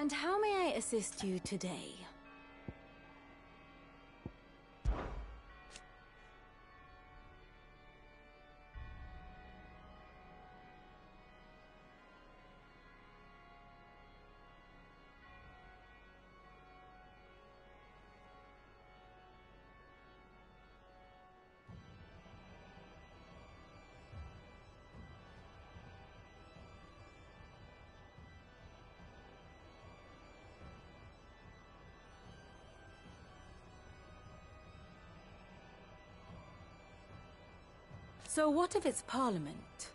And how may I assist you today? So what of its parliament?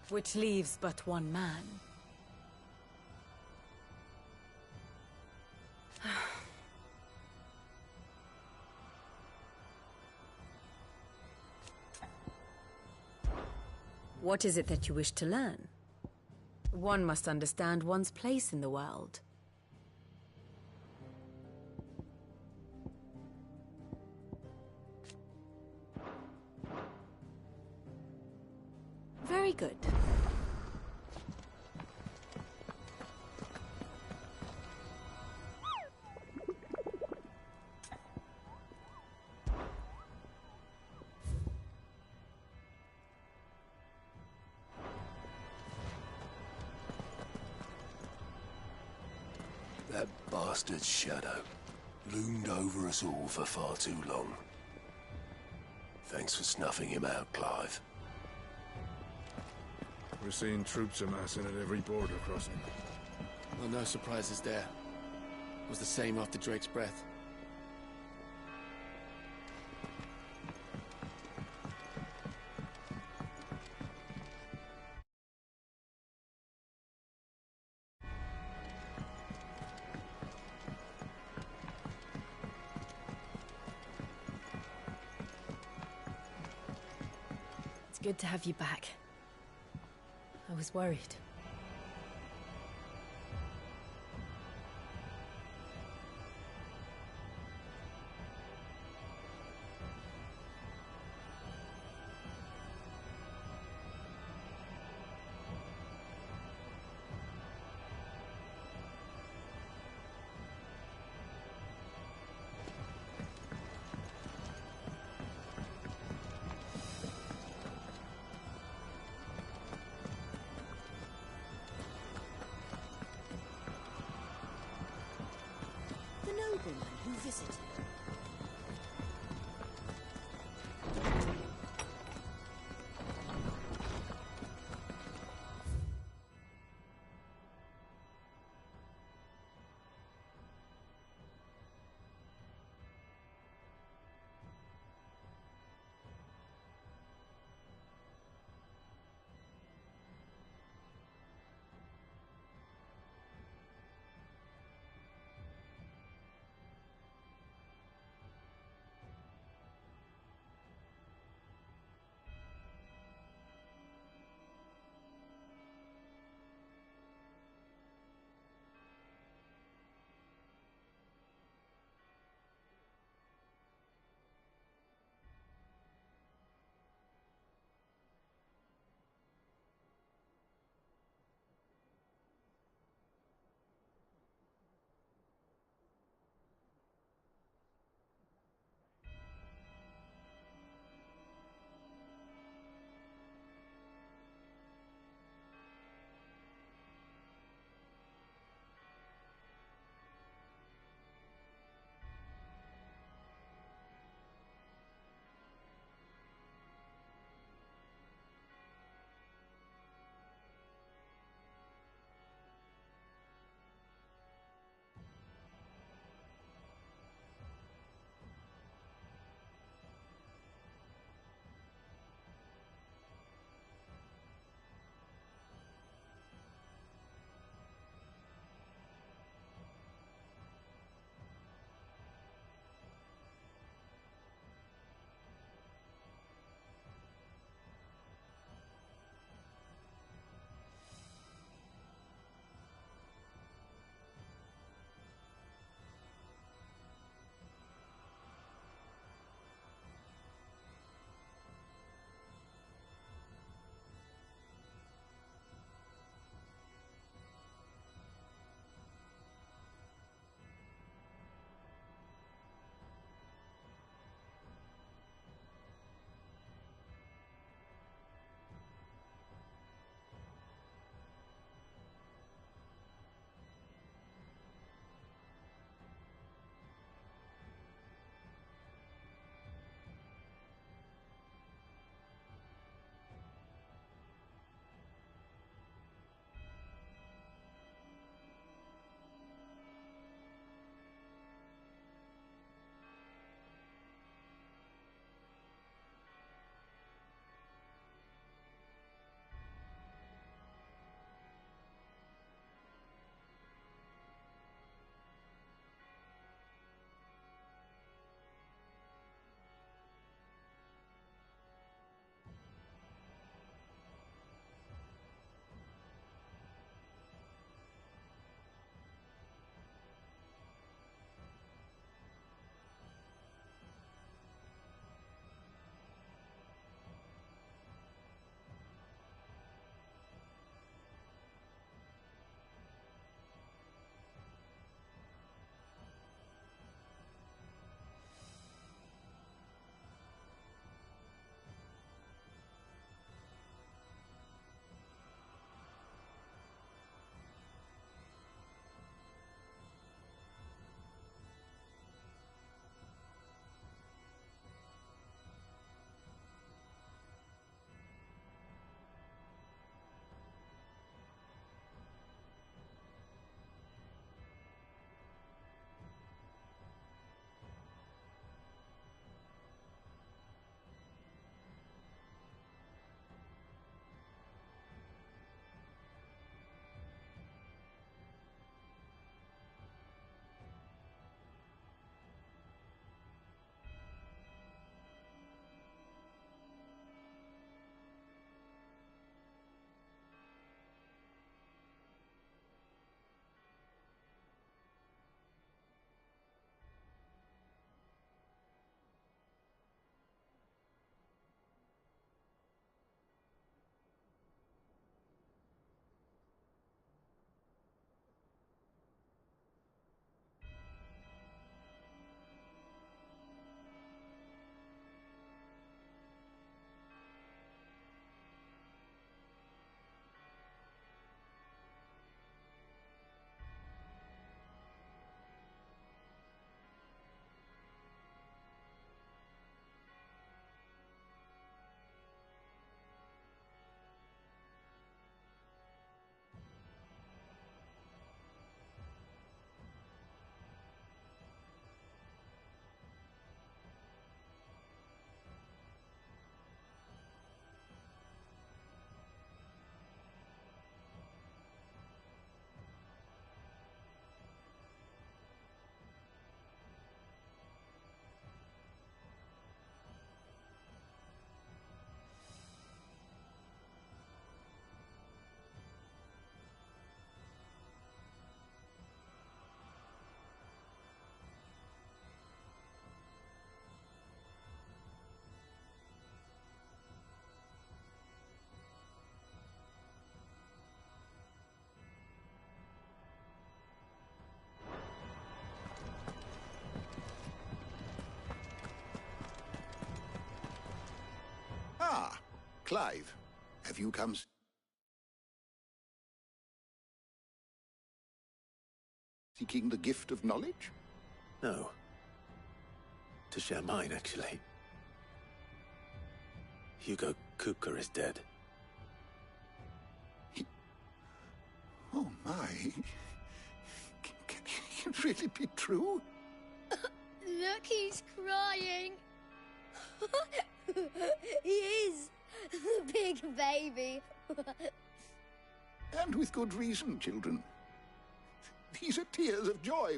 Which leaves but one man. What is it that you wish to learn? One must understand one's place in the world. Very good. That bastard shadow loomed over us all for far too long. Thanks for snuffing him out, Clive. We're seeing troops amassing at every border crossing. Well, no surprises there. It was the same after Drake's breath. It's good to have you back. I was worried. The nobleman who visited. Clive, have you come seeking the gift of knowledge? No. To share mine, actually. Hugo Kupka is dead. Oh my. Can it really be true? Look, he's crying. He is. The big baby. And with good reason, children. These are tears of joy.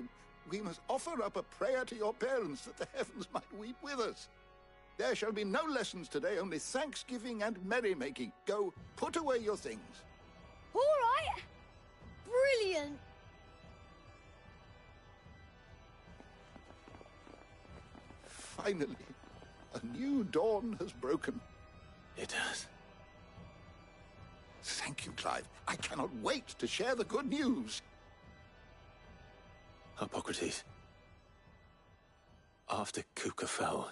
We must offer up a prayer to your parents that the heavens might weep with us. There shall be no lessons today, only thanksgiving and merrymaking. Go, put away your things. All right. Brilliant. Finally, a new dawn has broken. It has. Thank you, Clive. I cannot wait to share the good news. Hippocrates. After Kupka fell,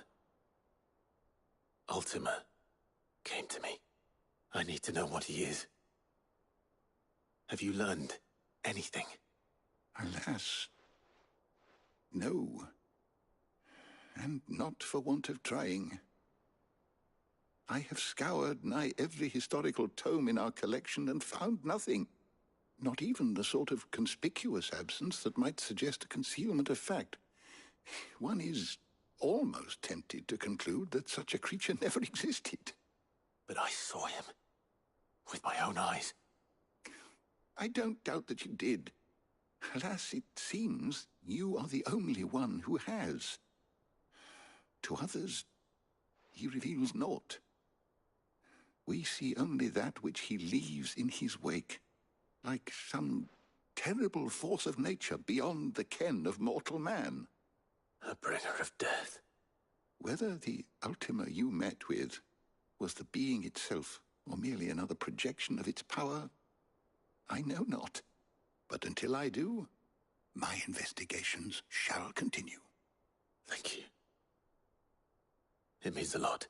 Ultima came to me. I need to know what he is. Have you learned anything? Alas, no. And not for want of trying. I have scoured nigh every historical tome in our collection and found nothing. Not even the sort of conspicuous absence that might suggest a concealment of fact. One is almost tempted to conclude that such a creature never existed. But I saw him. With my own eyes. I don't doubt that you did. Alas, it seems you are the only one who has. To others, he reveals naught. We see only that which he leaves in his wake, like some terrible force of nature beyond the ken of mortal man. A bringer of death. Whether the Ultima you met with was the being itself, or merely another projection of its power, I know not. But until I do, my investigations shall continue. Thank you. It means a lot.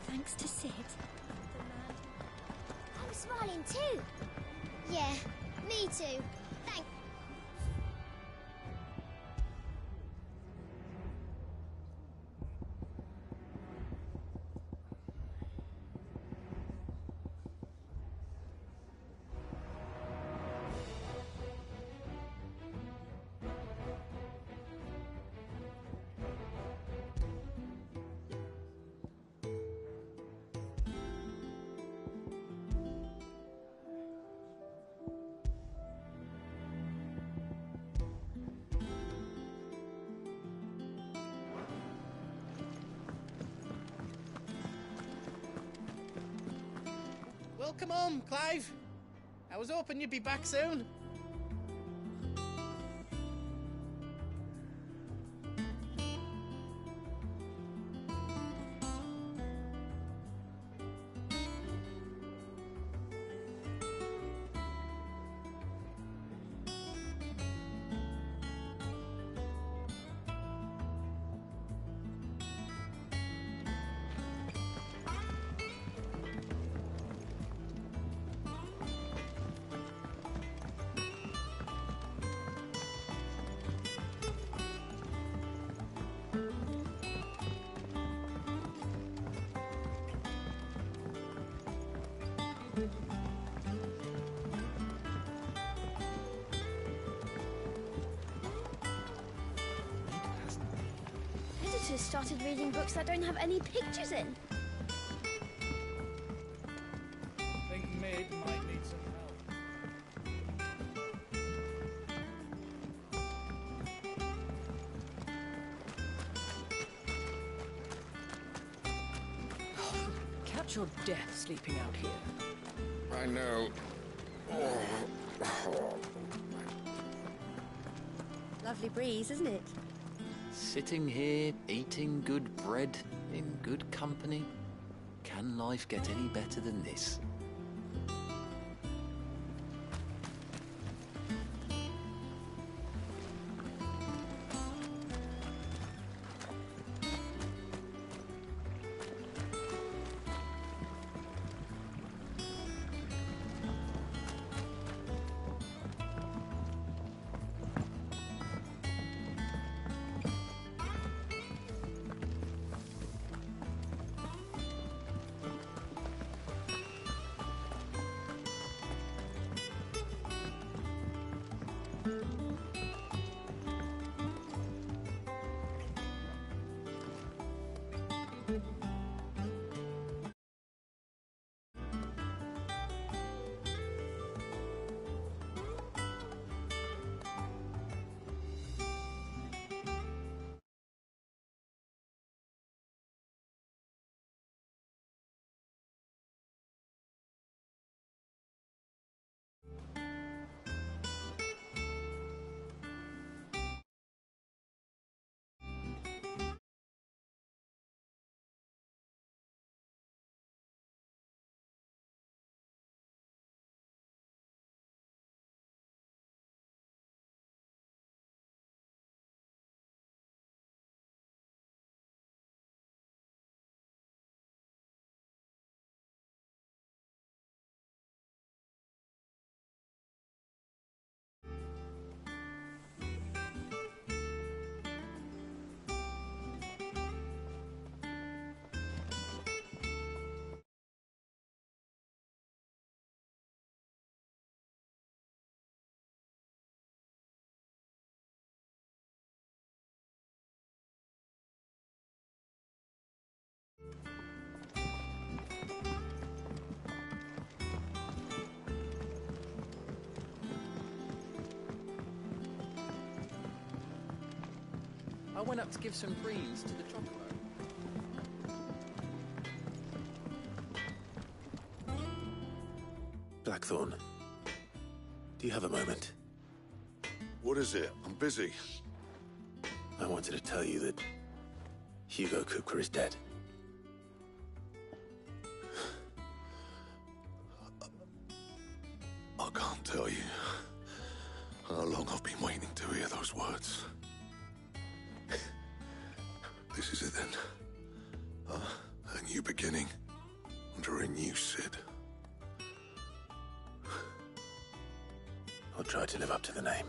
Thanks to Sid. I'm smiling too. Yeah, me too. Thanks. Welcome home, Clive. I was hoping you'd be back soon. daughter's started reading books that don't have any pictures in. I think Maid might need some help. Catch your death sleeping out here. I know. Lovely breeze, isn't it? Sitting here, eating good bread, in good company. Can life get any better than this? I went up to give some greens to the chocolate. Blackthorn, do you have a moment? What is it? I'm busy. I wanted to tell you that Hugo Kupka is dead. I can't tell you how long I've been waiting to hear those words. This is it then. A new beginning under a new Sid. I'll try to live up to the name.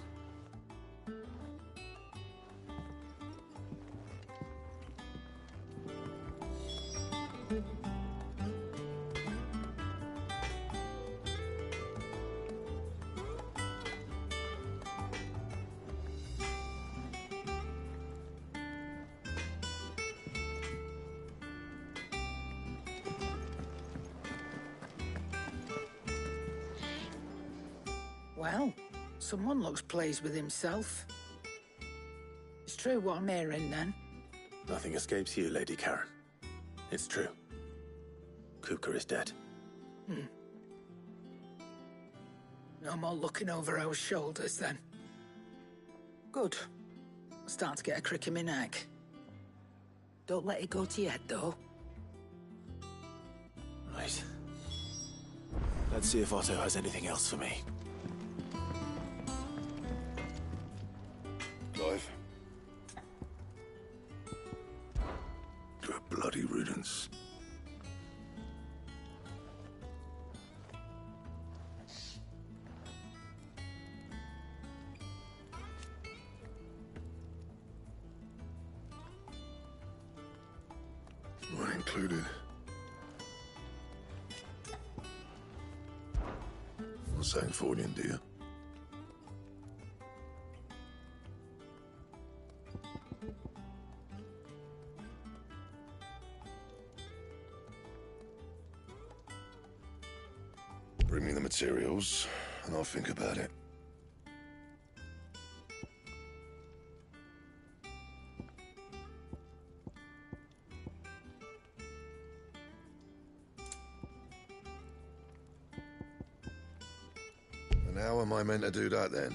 Well, someone looks pleased with himself. It's true what I'm hearing, then. Nothing escapes you, Lady Karen. It's true. Kupka is dead. No more looking over our shoulders, then. Good. I'm starting to get a crick in my neck. Don't let it go to your head, though. Right. Let's see if Otto has anything else for me. Clive. To a bloody riddance. Not included. Not saying Fordian, do you? Bring me the materials, and I'll think about it. And how am I meant to do that then?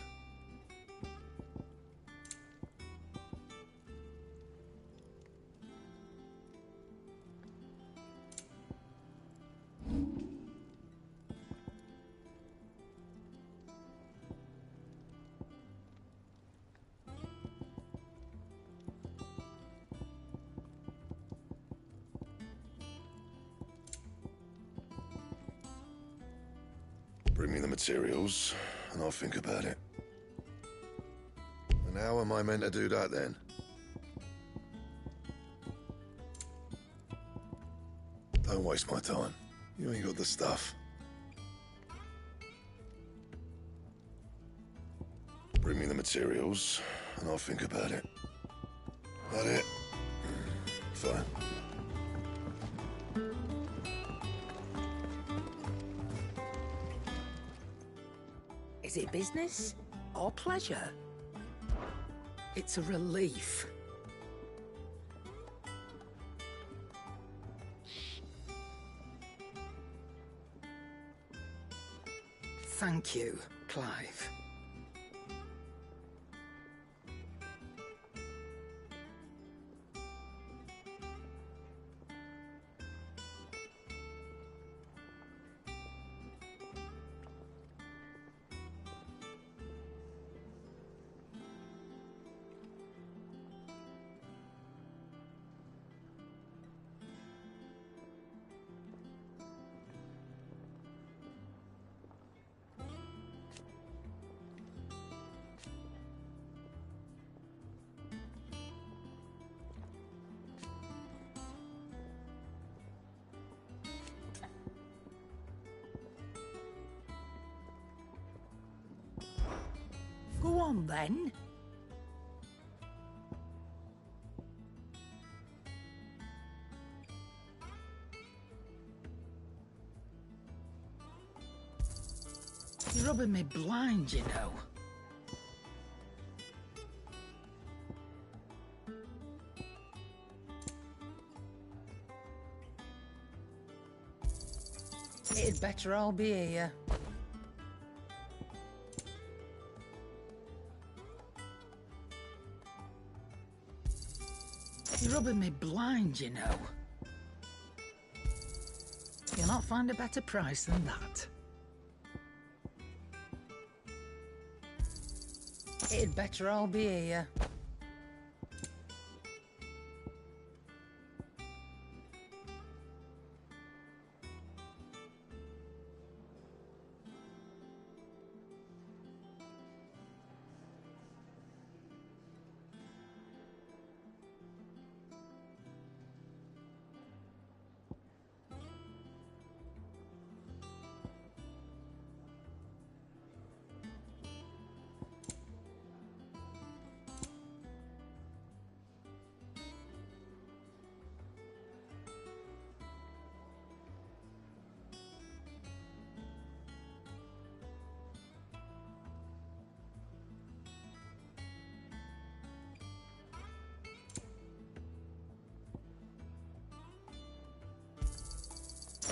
Bring me the materials, and I'll think about it. And how am I meant to do that then? Don't waste my time. You ain't got the stuff. Bring me the materials, and I'll think about it. That it? Fine. Is it business or pleasure? It's a relief. Thank you, Clive. Go on, then. You're rubbing me blind, you know. It'd better all be here. You're rubbing me blind, you know. You'll not find a better price than that. It'd better all be here.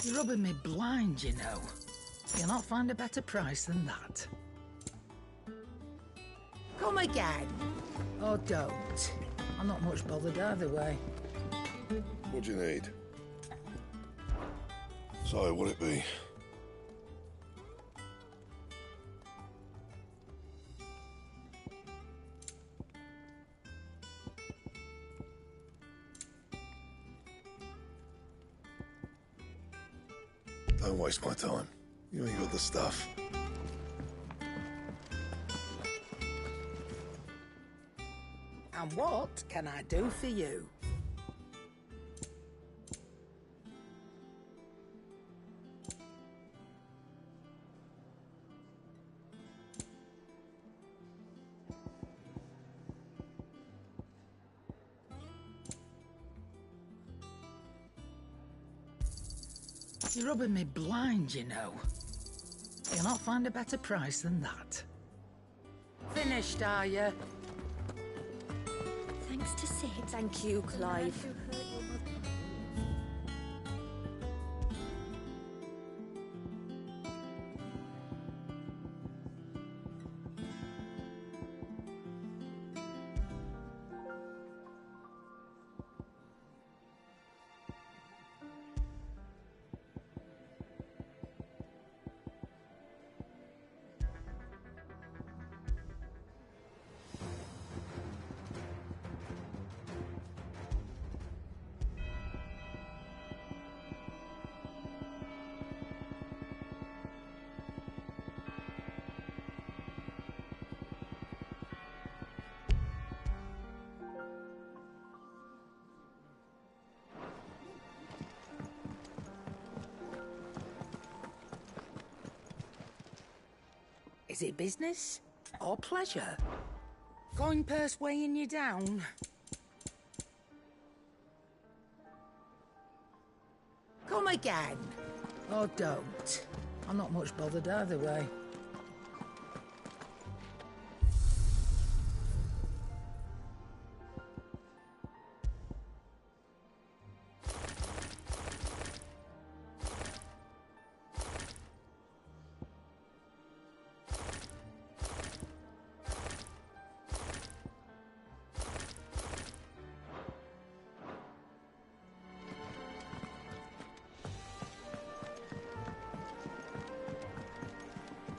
You're rubbing me blind, you know. You'll not find a better price than that. Come again. Or don't. I'm not much bothered either way. What do you need? So, what'll it be? Don't waste my time. You ain't got the stuff. And what can I do for you? You're rubbing me blind, you know. You'll not find a better price than that. Finished, are you? Thanks to Sid. Thank you, Clive. Is it business or pleasure? Coin purse weighing you down? Come again. Or don't. I'm not much bothered either way.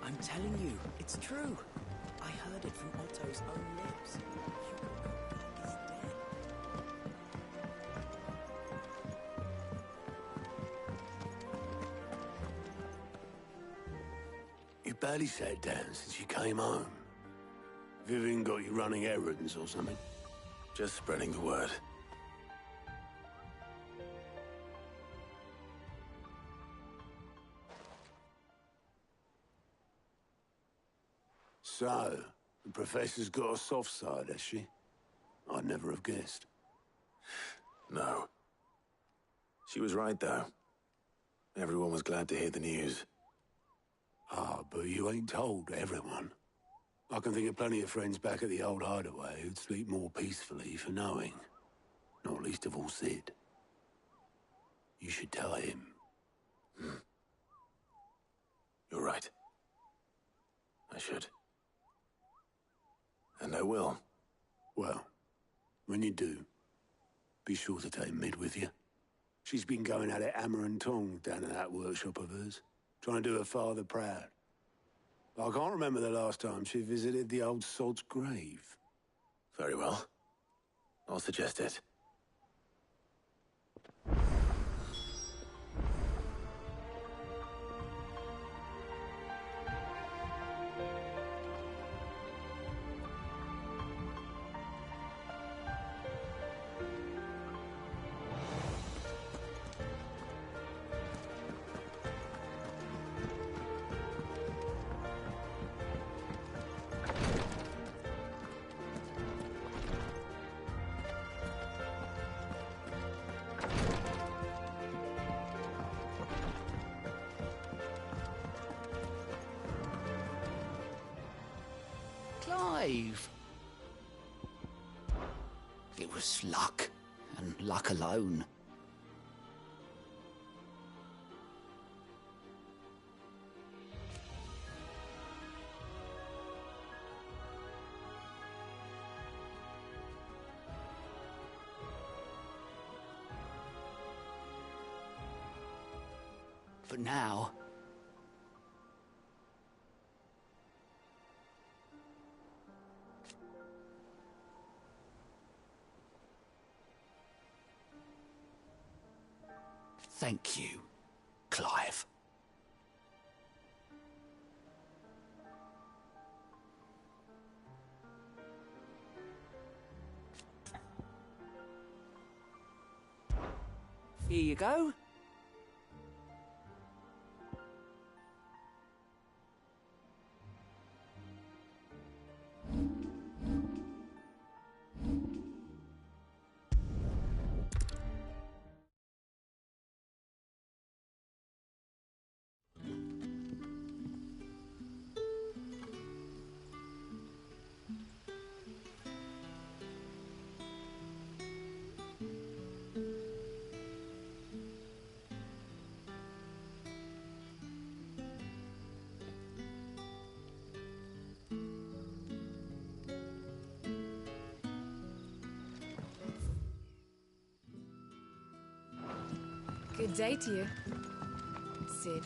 I'm telling you, it's true. I heard it from Otto's own lips. Hugo Goldberg is dead. You barely sat down since you came home. Vivian got you running errands or something? Just spreading the word. So, the Professor's got a soft side, has she? I'd never have guessed. No. She was right, though. Everyone was glad to hear the news. Ah, but you ain't told everyone. I can think of plenty of friends back at the old hideaway who'd sleep more peacefully for knowing. Not least of all Sid. You should tell him. You're right. I should. And I will. Well, when you do, be sure to take Mid with you. She's been going at it hammer and tong down at that workshop of hers, trying to do her father proud. I can't remember the last time she visited the old sod's grave. Very well. I'll suggest it. Clive! It was luck, and luck alone. But now, thank you, Clive. Here you go. Good day to you, Sid.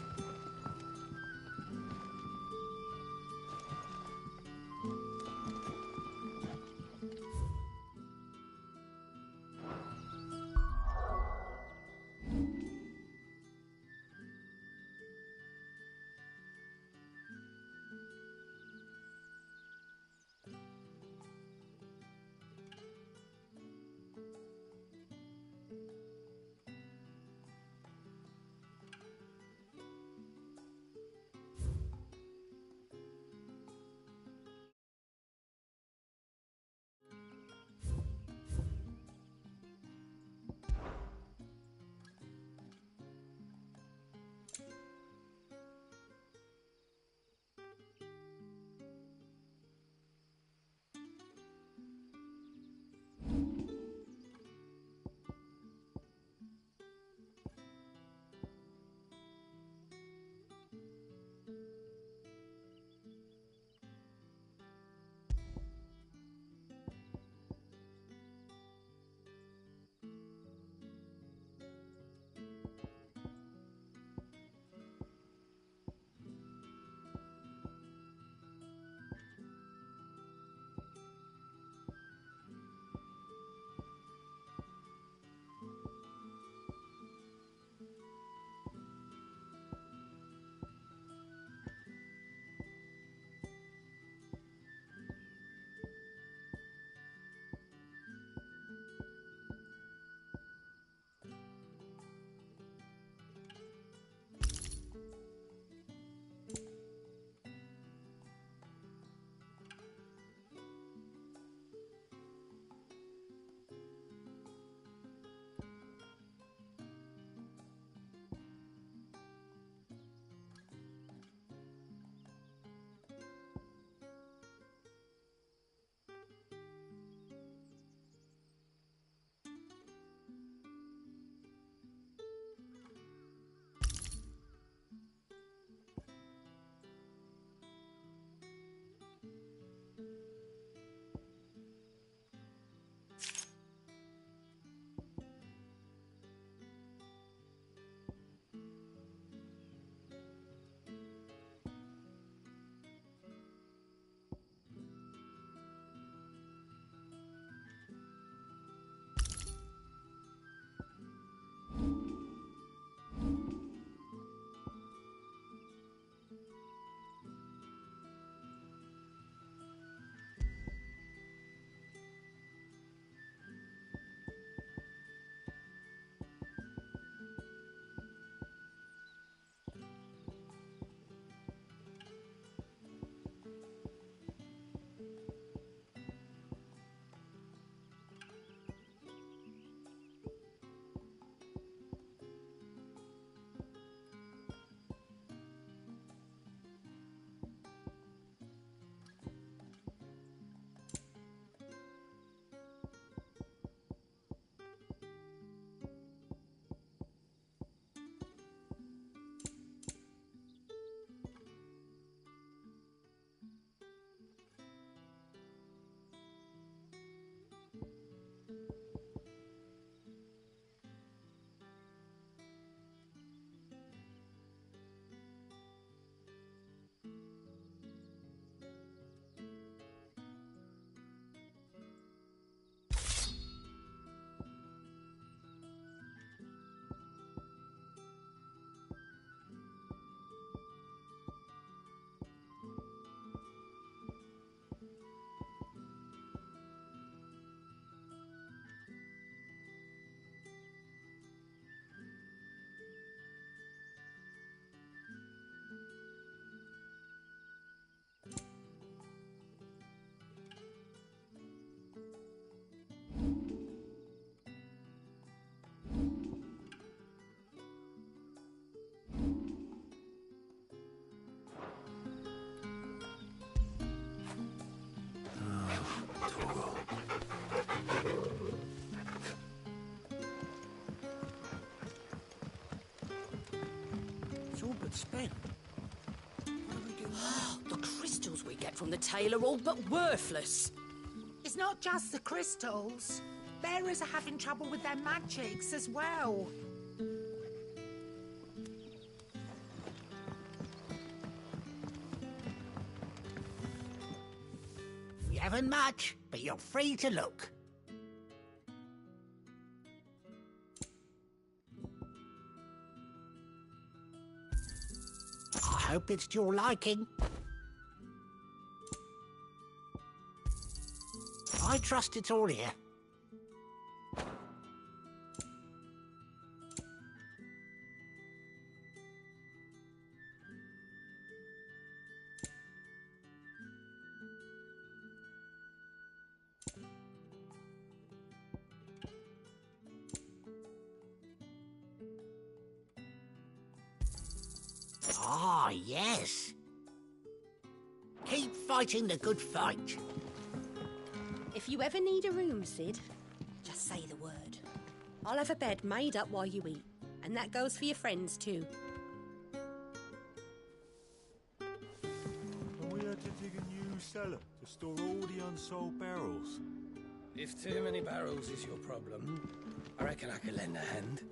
Spent. The crystals we get from the tail are all but worthless. It's not just the crystals. Bearers are having trouble with their magics as well. Haven't much, but you're free to look. I hope it's to your liking. I trust it's all here. Ah, yes. Keep fighting the good fight. If you ever need a room, Sid, just say the word. I'll have a bed made up while you eat. And that goes for your friends, too. We had to dig a new cellar to store all the unsold barrels. If too many barrels is your problem, I reckon I could lend a hand.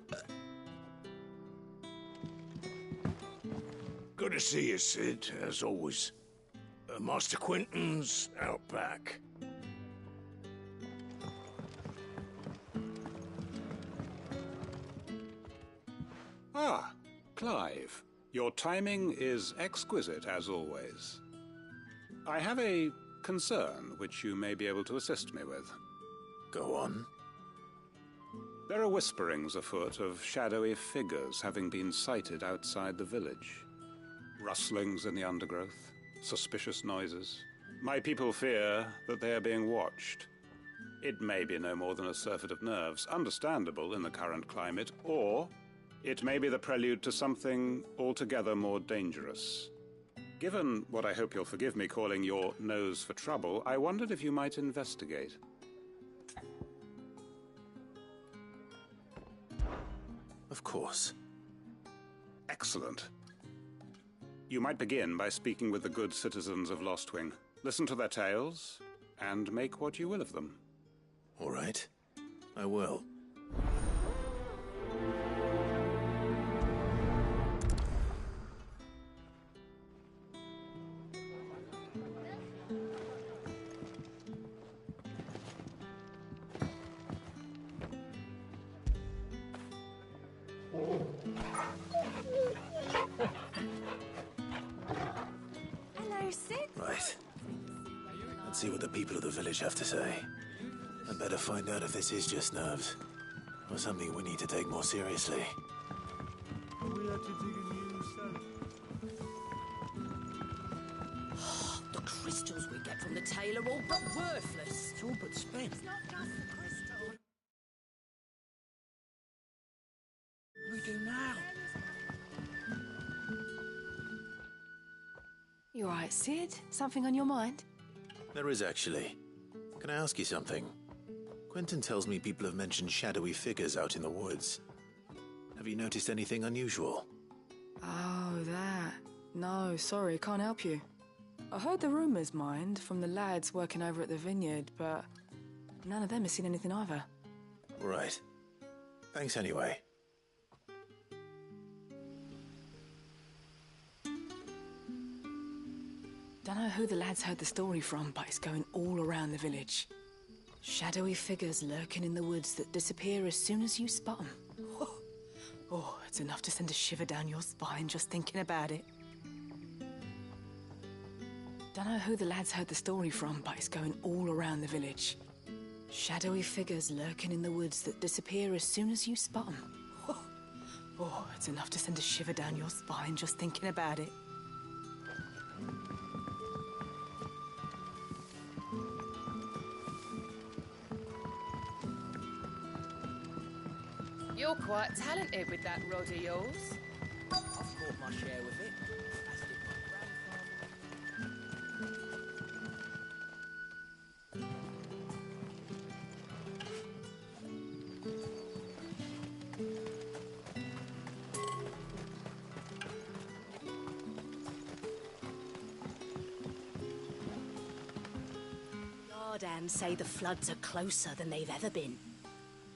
Good to see you, Sid, as always. Master Quentin's out back. Ah, Clive. Your timing is exquisite, as always. I have a concern which you may be able to assist me with. Go on. There are whisperings afoot of shadowy figures having been sighted outside the village. Rustlings in the undergrowth, suspicious noises. My people fear that they are being watched. It may be no more than a surfeit of nerves, understandable in the current climate, or it may be the prelude to something altogether more dangerous. Given what I hope you'll forgive me calling your nose for trouble, I wondered if you might investigate. Of course. Excellent. You might begin by speaking with the good citizens of Lostwing. Listen to their tales, and make what you will of them. All right. I will. Hello, Sid. Right. Let's see what the people of the village have to say. I'd better find out if this is just nerves, or something we need to take more seriously. We had to dig a new cellar. The crystals we get from the tailor all but worthless. It's all but spent. It's not just the crystal. What do we do now? You all right, Sid? Something on your mind? There is actually. Can I ask you something? Quentin tells me people have mentioned shadowy figures out in the woods. Have you noticed anything unusual? Oh, that. No, sorry, can't help you. I heard the rumours, mind, from the lads working over at the vineyard, but none of them has seen anything either. Right. Thanks anyway. Don't know who the lads heard the story from, but it's going all around the village. Shadowy figures lurking in the woods that disappear as soon as you spot them. Oh, it's enough to send a shiver down your spine just thinking about it. Don't know who the lads heard the story from, but it's going all around the village. Shadowy figures lurking in the woods that disappear as soon as you spot them. Oh, it's enough to send a shiver down your spine just thinking about it. You're quite talented with that rod of yours. I've caught my share with it, as did my Yardan say the floods are closer than they've ever been.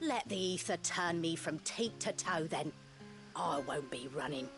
Let the ether turn me from teat to toe, then. I won't be running.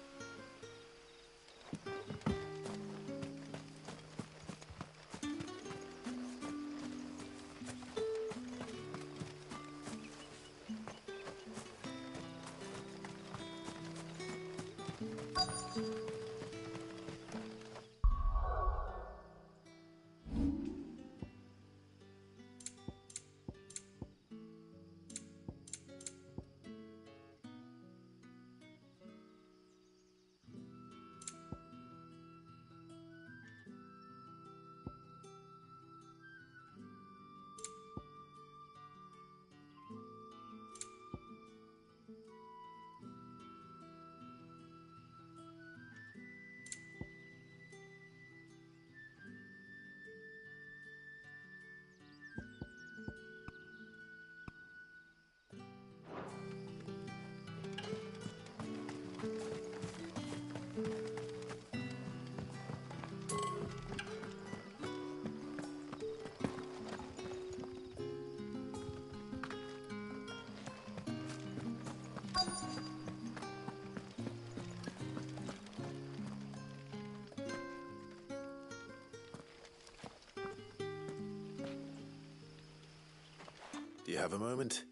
Do you have a moment?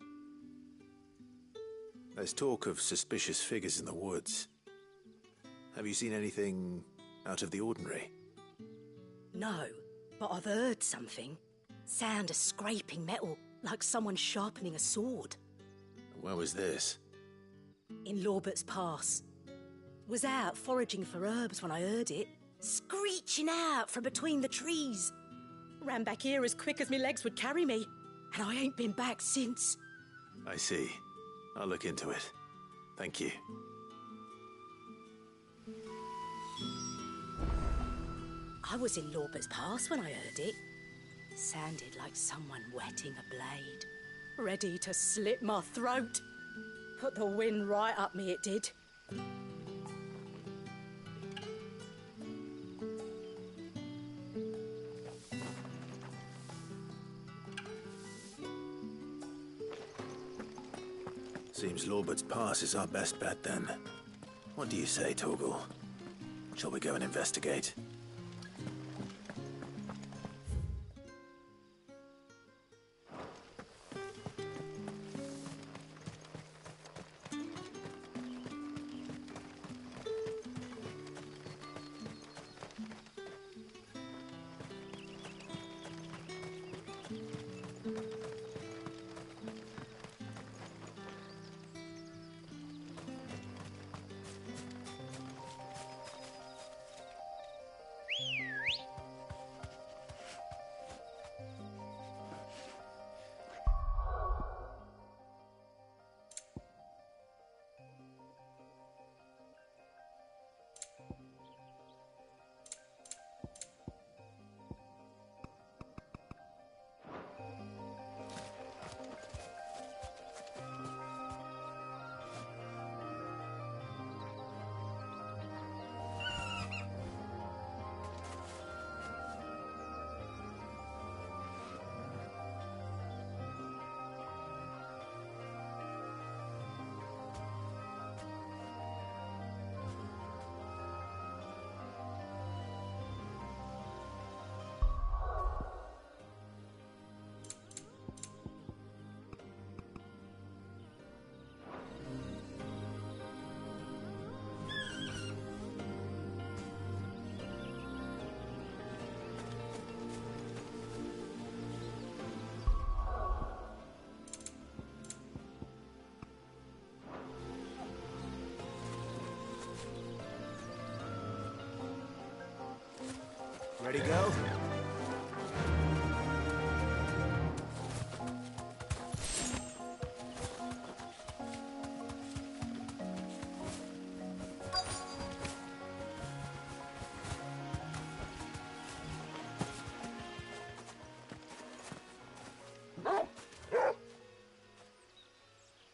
There's talk of suspicious figures in the woods. Have you seen anything out of the ordinary? No, but I've heard something. Sound of scraping metal, like someone sharpening a sword. Where was this? In Lorbert's Pass. Was out foraging for herbs when I heard it, screeching out from between the trees. Ran back here as quick as my legs would carry me, and I ain't been back since. I see. I'll look into it. Thank you. I was in Lorbert's Pass when I heard it. Sounded like someone whetting a blade, ready to slit my throat. Put the wind right up me, it did. Seems Lorbert's Pass is our best bet, then. What do you say, Torgal? Shall we go and investigate? Ready to go?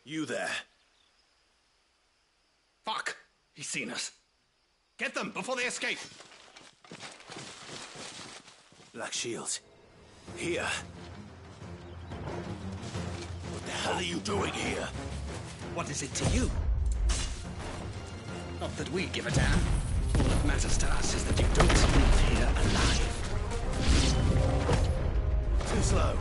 You there. Fuck! He's seen us. Get them before they escape! Black Shield. Here. What the hell are you doing here? What is it to you? Not that we give a damn. All that matters to us is that you don't leave here alive. Too slow.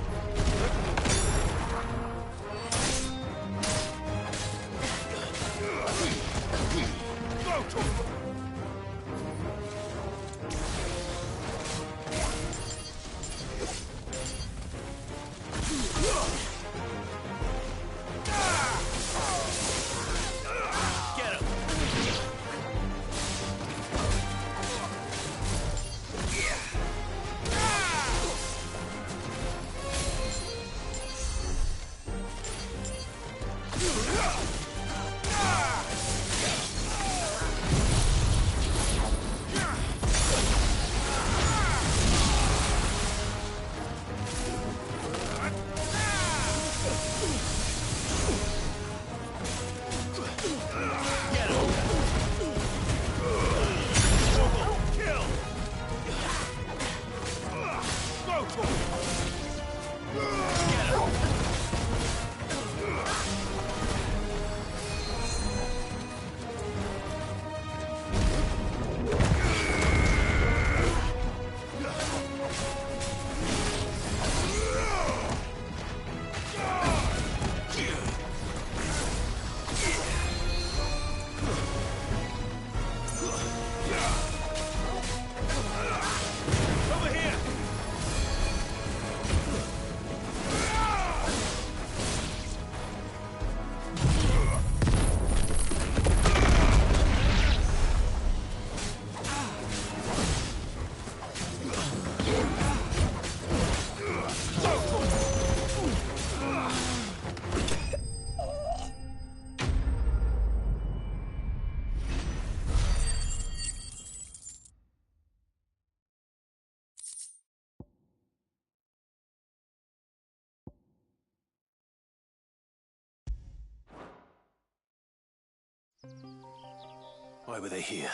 Why were they here?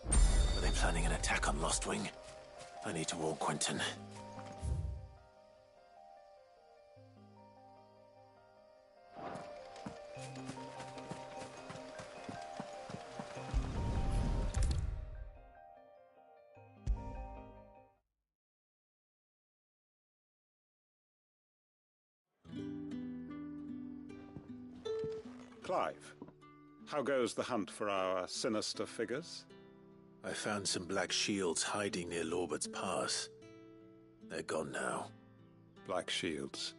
Were they planning an attack on Lostwing? I need to warn Quentin. Clive, how goes the hunt for our sinister figures? I found some black shields hiding near Lorbert's Pass. They're gone now. Black shields.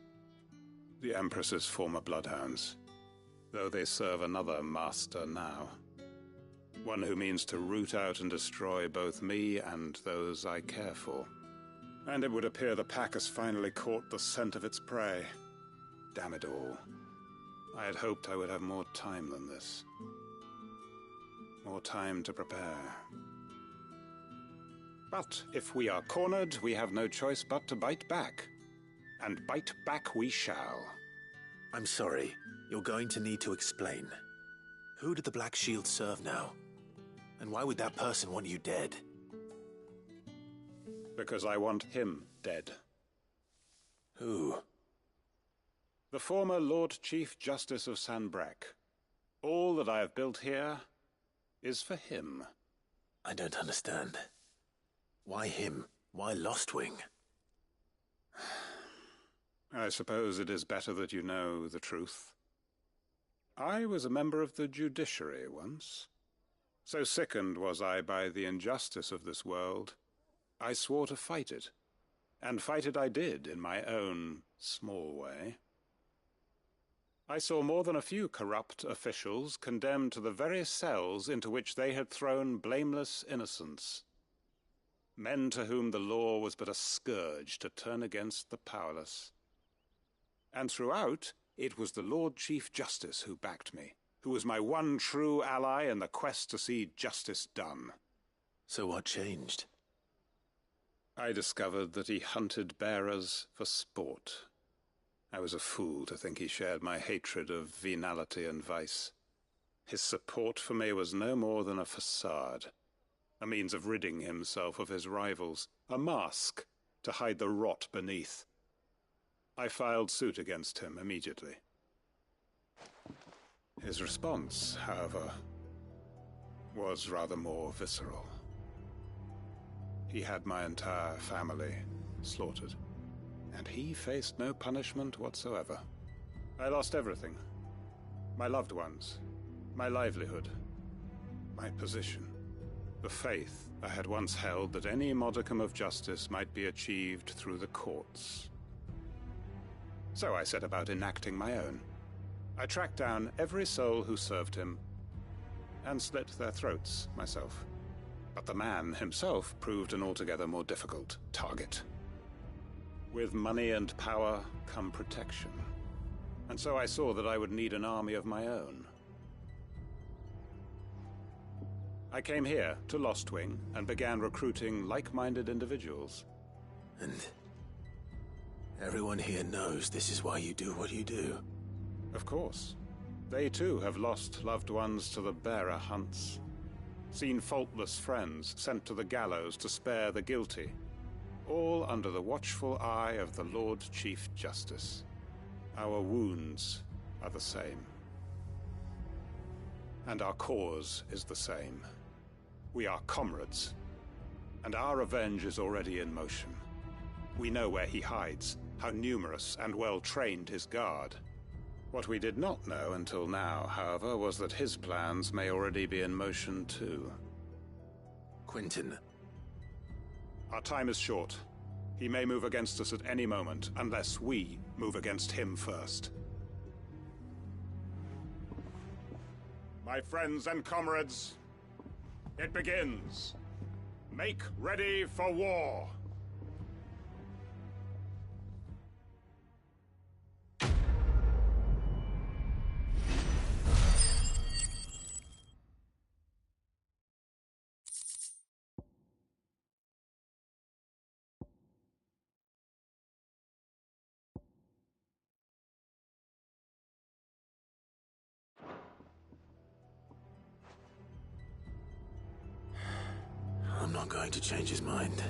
The Empress's former bloodhounds. Though they serve another master now. One who means to root out and destroy both me and those I care for. And it would appear the pack has finally caught the scent of its prey. Damn it all. I had hoped I would have more time than this. More time to prepare. But if we are cornered, we have no choice but to bite back. And bite back we shall. I'm sorry. You're going to need to explain. Who did the Black Shield serve now? And why would that person want you dead? Because I want him dead. Who? The former Lord Chief Justice of Sanbreque. All that I have built here is for him. I don't understand. Why him? Why Lostwing? I suppose it is better that you know the truth. I was a member of the judiciary once. So sickened was I by the injustice of this world, I swore to fight it. And fight it I did in my own small way. I saw more than a few corrupt officials condemned to the very cells into which they had thrown blameless innocents. Men to whom the law was but a scourge to turn against the powerless. And throughout, it was the Lord Chief Justice who backed me, who was my one true ally in the quest to see justice done. So what changed? I discovered that he hunted bearers for sport. I was a fool to think he shared my hatred of venality and vice. His support for me was no more than a facade, a means of ridding himself of his rivals, a mask to hide the rot beneath. I filed suit against him immediately. His response, however, was rather more visceral. He had my entire family slaughtered. And he faced no punishment whatsoever. I lost everything. My loved ones, my livelihood, my position, the faith I had once held that any modicum of justice might be achieved through the courts. So I set about enacting my own. I tracked down every soul who served him, and slit their throats myself. But the man himself proved an altogether more difficult target. With money and power come protection. And so I saw that I would need an army of my own. I came here to Lostwing and began recruiting like-minded individuals. And everyone here knows this is why you do what you do. Of course. They too have lost loved ones to the bearer hunts. Seen faultless friends sent to the gallows to spare the guilty. All under the watchful eye of the Lord Chief Justice. Our wounds are the same. And our cause is the same. We are comrades. And our revenge is already in motion. We know where he hides, how numerous and well-trained his guard. What we did not know until now, however, was that his plans may already be in motion too. Quentin. Our time is short. He may move against us at any moment, unless we move against him first. My friends and comrades, it begins. Make ready for war. not going to change his mind.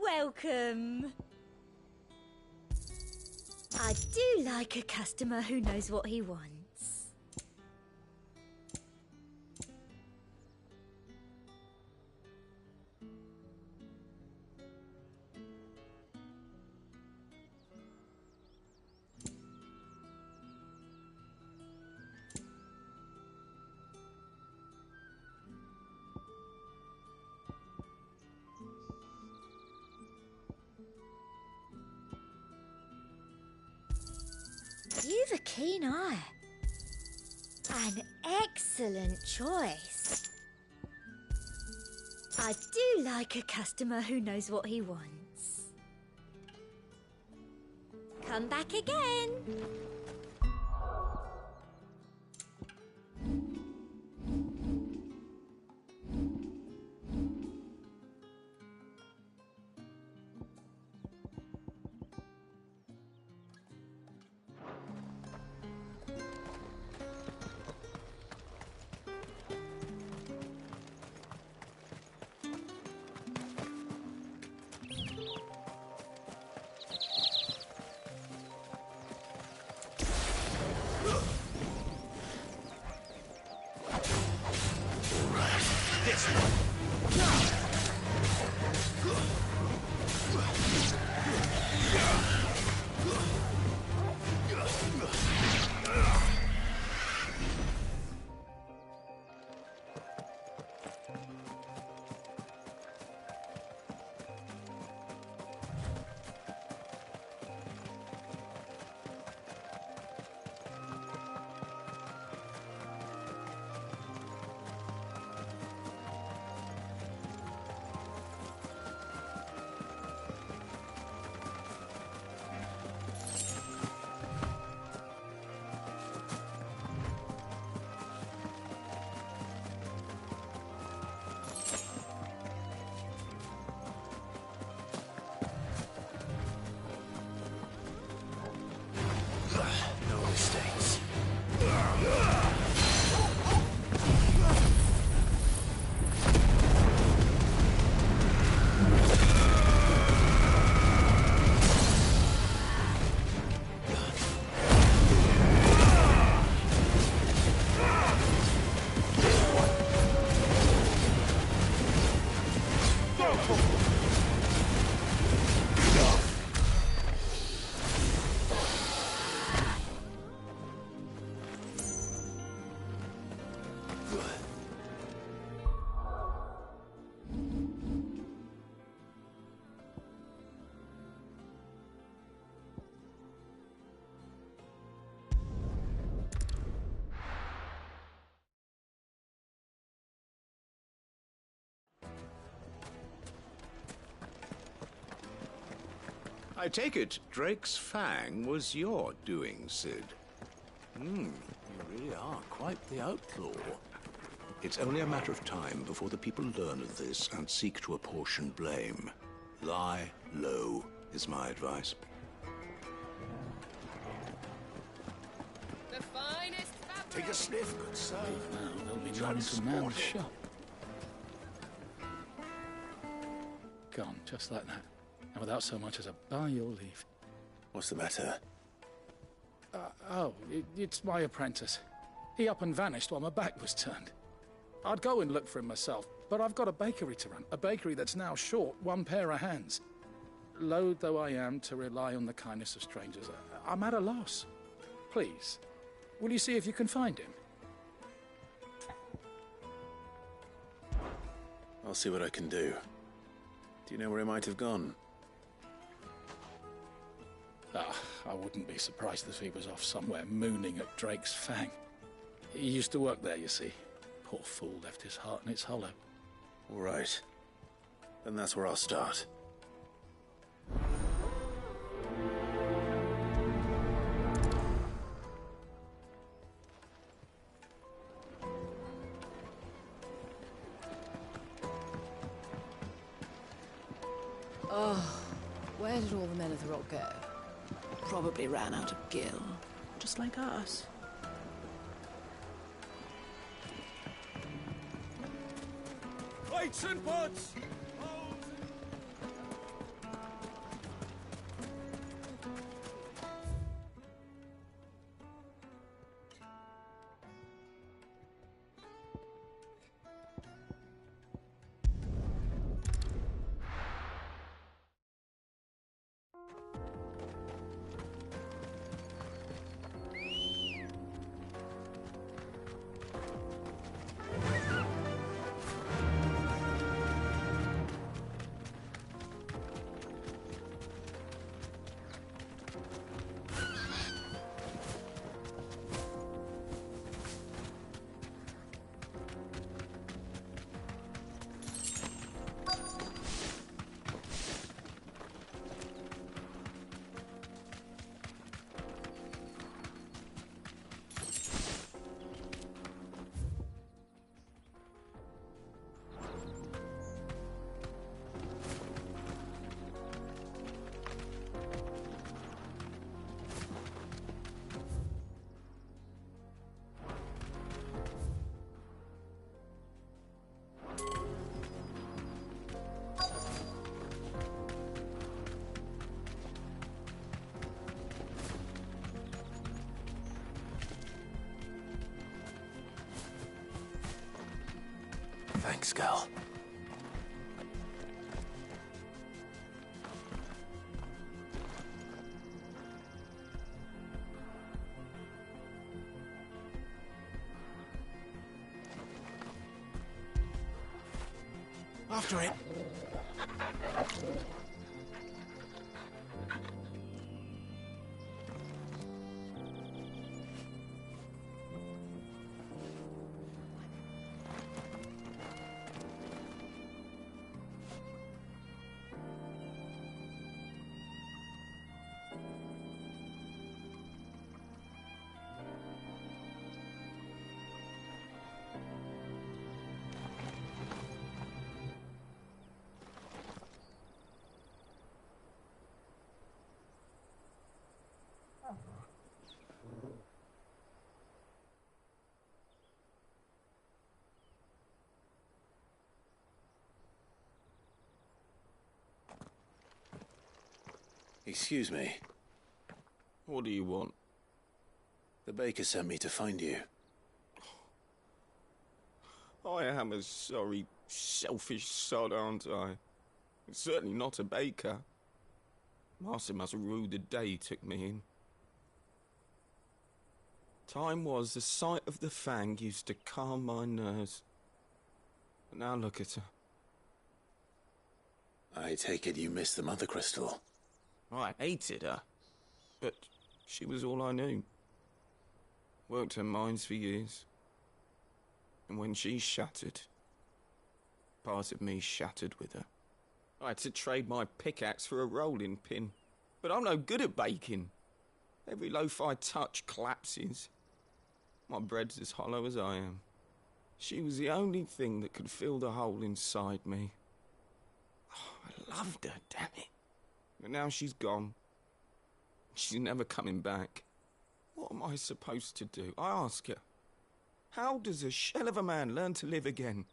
Welcome. I do like a customer who knows what he wants. You've a keen eye. An excellent choice. I do like a customer who knows what he wants. Come back again. No mistakes. I take it Drake's Fang was your doing, Sid. You really are quite the outlaw. It's only a matter of time before the people learn of this and seek to apportion blame. Lie low is my advice. The finest fabric. Take a sniff, good sir. Now they'll be known to man the shop. Gone, just like that. And without so much as a by your leave. What's the matter? It's my apprentice. He up and vanished while my back was turned. I'd go and look for him myself, but I've got a bakery to run. A bakery that's now short one pair of hands. Loath though I am to rely on the kindness of strangers, I'm at a loss. Please, will you see if you can find him? I'll see what I can do. Do you know where he might have gone? I wouldn't be surprised if he was off somewhere mooning at Drake's Fang. He used to work there, you see. Poor fool left his heart in its hollow. All right. Then that's where I'll start. Oh, where did all the men of the rock go? Probably ran out of gil, just like us. Plates and pots! Thanks, girl. After it. Excuse me. What do you want? The baker sent me to find you. I am a sorry, selfish sod, aren't I? Certainly not a baker. Master must rue the day he took me in. Time was the sight of the fang used to calm my nerves. But now look at her. I take it you missed the Mother Crystal. I hated her, but she was all I knew. Worked her mines for years. And when she shattered, part of me shattered with her. I had to trade my pickaxe for a rolling pin, but I'm no good at baking. Every loaf I touch collapses. My bread's as hollow as I am. She was the only thing that could fill the hole inside me. Oh, I loved her, damn it. But now she's gone. She's never coming back. What am I supposed to do? I ask her. How does a shell of a man learn to live again?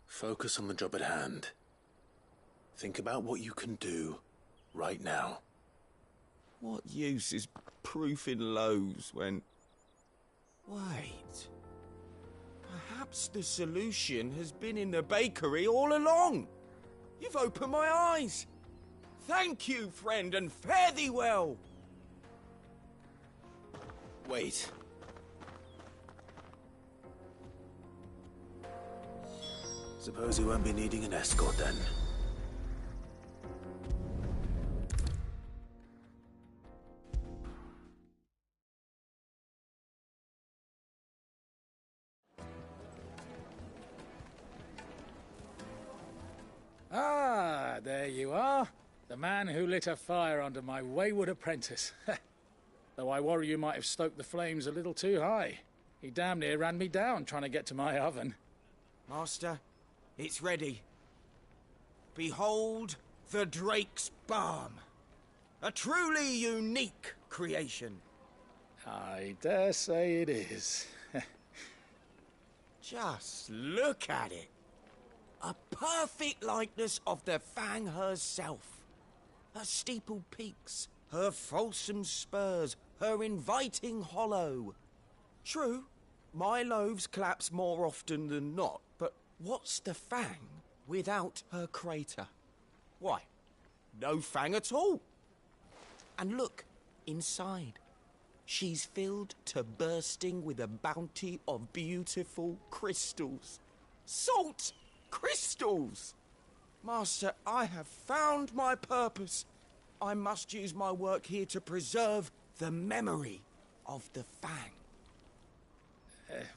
Focus on the job at hand. Think about what you can do right now. What use is proofing loaves when... Wait. Perhaps the solution has been in the bakery all along. You've opened my eyes. Thank you, friend, and fare thee well. Wait. Suppose you won't be needing an escort then. Ah, There you are. The man who lit a fire under my wayward apprentice. Though I worry you might have stoked the flames a little too high. He damn near ran me down trying to get to my oven. Master, it's ready. Behold the Drake's Balm. A truly unique creation. I dare say it is. Just look at it. A perfect likeness of the Fang herself. Her steepled peaks, her fulsome spurs, her inviting hollow. True, my loaves collapse more often than not, but what's the Fang without her crater? Why, no Fang at all. And look, inside. She's filled to bursting with a bounty of beautiful crystals. Salt crystals! Master, I have found my purpose. I must use my work here to preserve the memory of the Fang.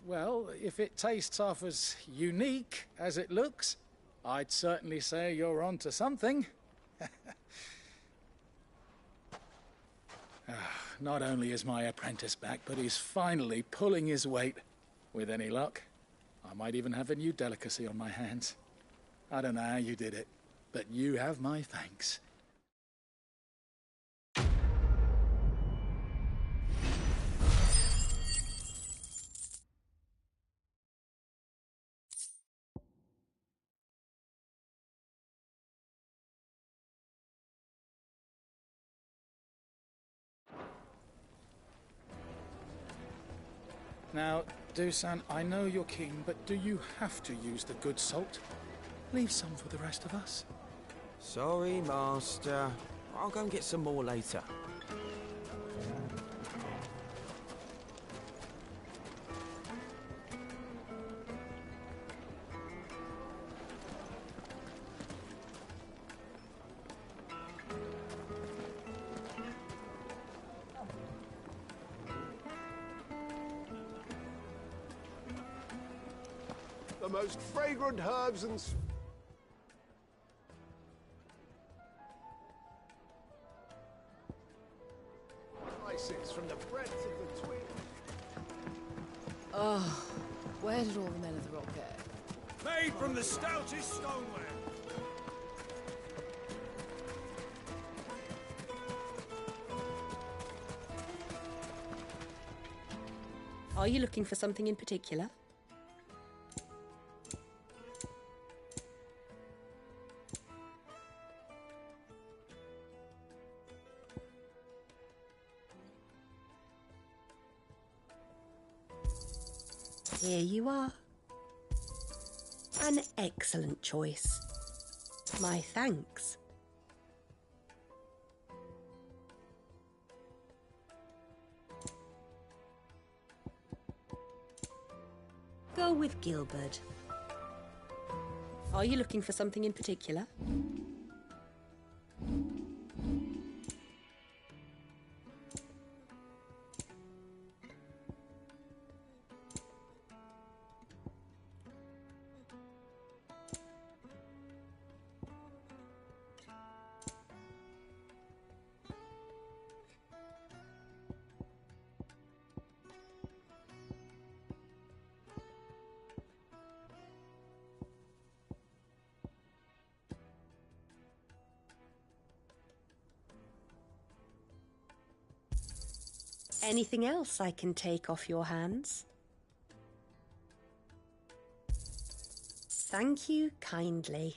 Well, if it tastes half as unique as it looks, I'd certainly say you're onto something. Not only is my apprentice back, but he's finally pulling his weight. With any luck, I might even have a new delicacy on my hands. I don't know how you did it, but you have my thanks. Now, Dusan, I know you're keen, but do you have to use the good salt? Leave some for the rest of us. Sorry, Master. I'll go and get some more later. The most fragrant herbs and spices from the breadth of the twig. Oh, where did all the men of the rock go? Made from the stoutest stoneware. Are you looking for something in particular? Here you are. An excellent choice. My thanks. Go with Gilbert. Are you looking for something in particular? Anything else I can take off your hands? Thank you kindly.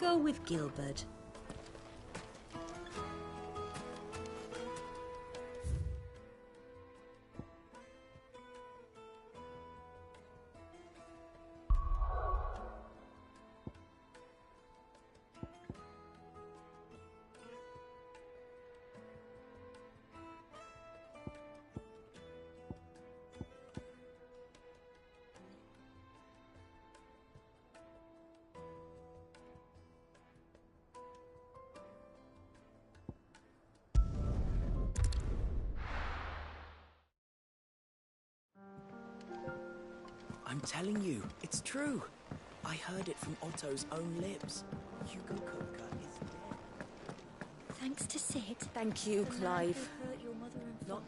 Go with Gilbert. I'm telling you, it's true. I heard it from Otto's own lips. Hugo Kupka is dead. Thanks to Sid. Thank you, the man Clive. who hurt your mother and father.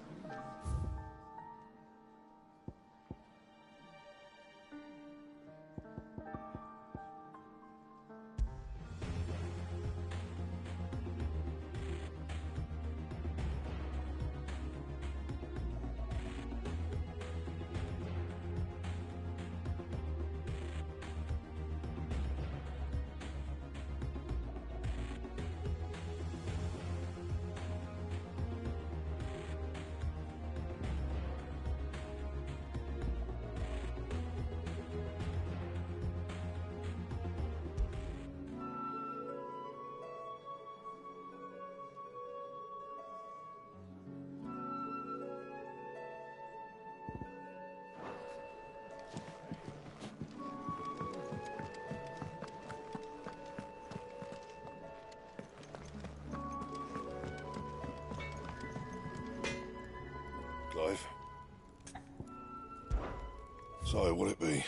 Clive. So, what'll it be?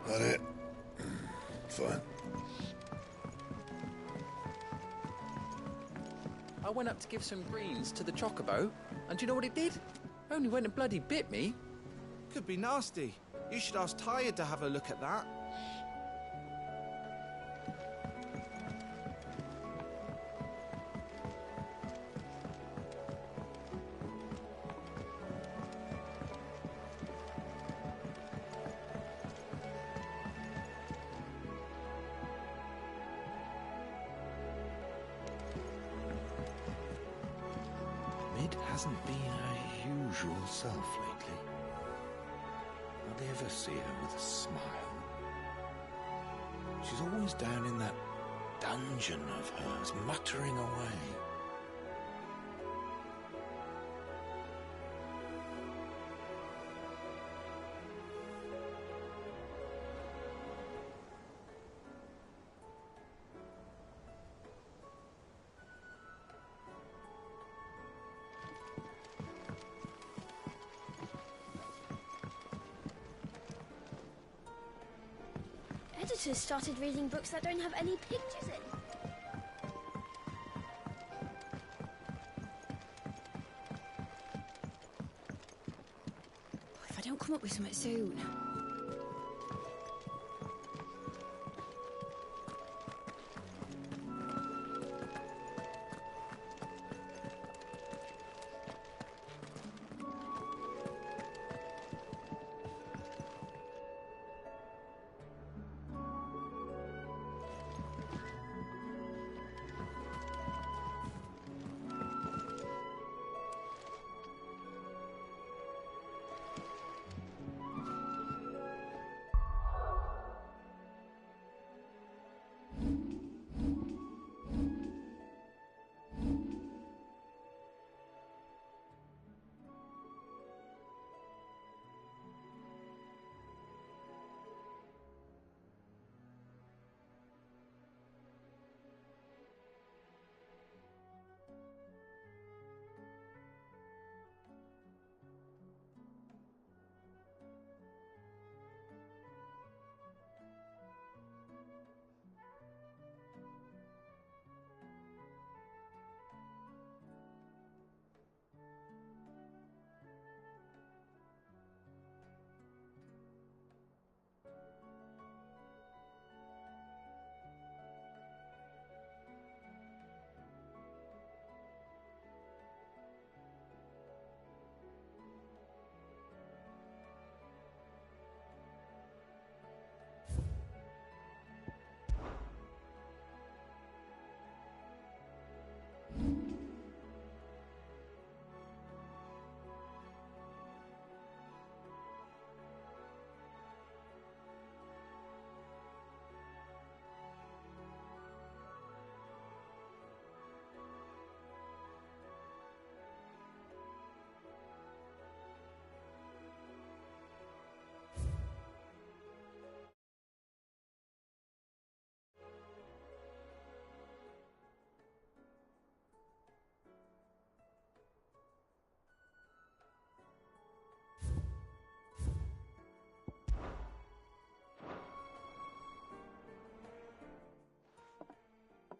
That it? Fine. I went up to give some greens to the chocobo, and do you know what it did? Only went and bloody bit me. Could be nasty. You should ask Tired to have a look at that. Mid hasn't been her usual self lately. Hardly ever see her with a smile. She's always down in that dungeon of hers, muttering away. Editors started reading books that don't have any pictures in. If I don't come up with something soon.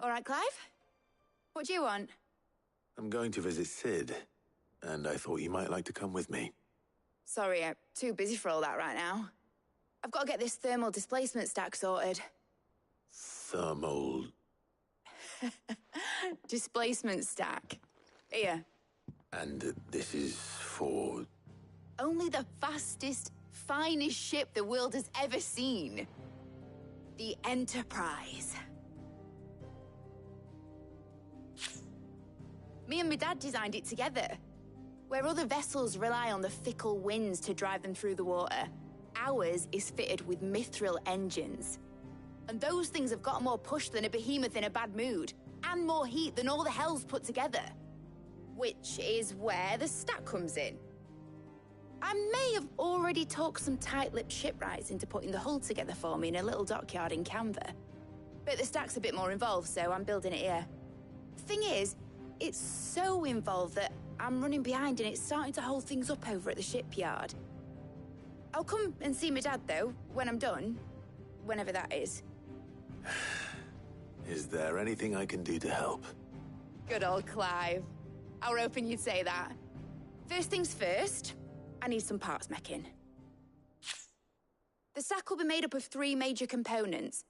All right, Clive? What do you want? I'm going to visit Sid, and I thought you might like to come with me. Sorry, I'm too busy for all that right now. I've got to get this thermal displacement stack sorted. Thermal... Displacement stack. Here. And this is for... Only the fastest, finest ship the world has ever seen. The Enterprise. Me and my dad designed it together. Where other vessels rely on the fickle winds to drive them through the water, ours is fitted with mithril engines. And those things have got more push than a behemoth in a bad mood, and more heat than all the hells put together. Which is where the stack comes in. I may have already talked some tight-lipped shipwrights into putting the hull together for me in a little dockyard in Canva. But the stack's a bit more involved, so I'm building it here. Thing is, it's so involved that I'm running behind and it's starting to hold things up over at the shipyard. I'll come and see my dad, though, when I'm done. Whenever that is. Is there anything I can do to help? Good old Clive. I were hoping you'd say that. First things first, I need some parts meching. The stack will be made up of 3 major components.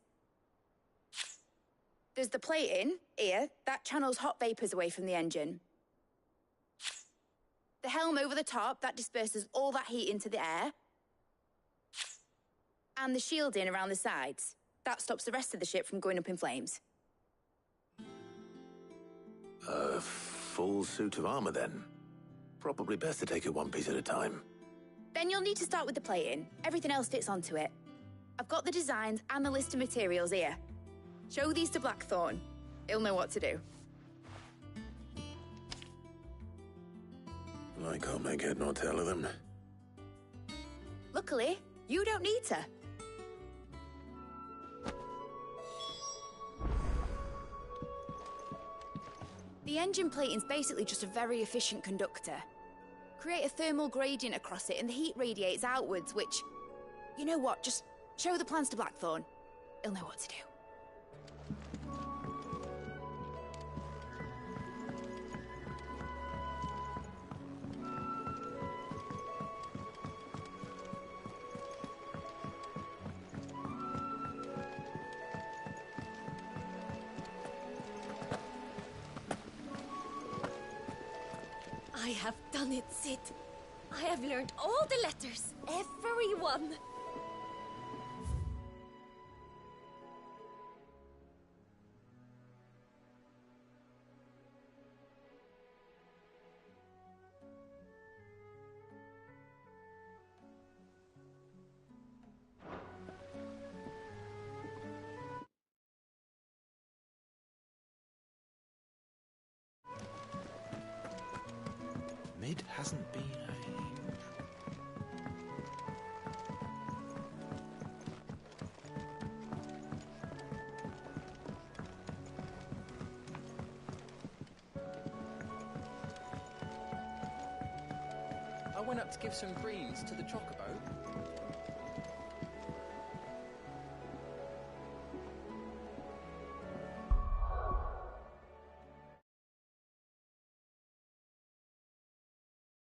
There's the plating, here, that channels hot vapors away from the engine. The helm over the top, that disperses all that heat into the air. And the shielding around the sides. That stops the rest of the ship from going up in flames. A full suit of armor, then? Probably best to take it one piece at a time. Then you'll need to start with the plating. Everything else fits onto it. I've got the designs and the list of materials here. Show these to Blackthorn. He'll know what to do. I can't make head nor tail of them. Luckily, you don't need to. The engine plating's basically just a very efficient conductor. Create a thermal gradient across it and the heat radiates outwards, which... You know what, just show the plans to Blackthorn. He'll know what to do. I have done it, Sid. I have learned all the letters, every one. Mid hasn't been a... I went up to give some greens to the chocobo,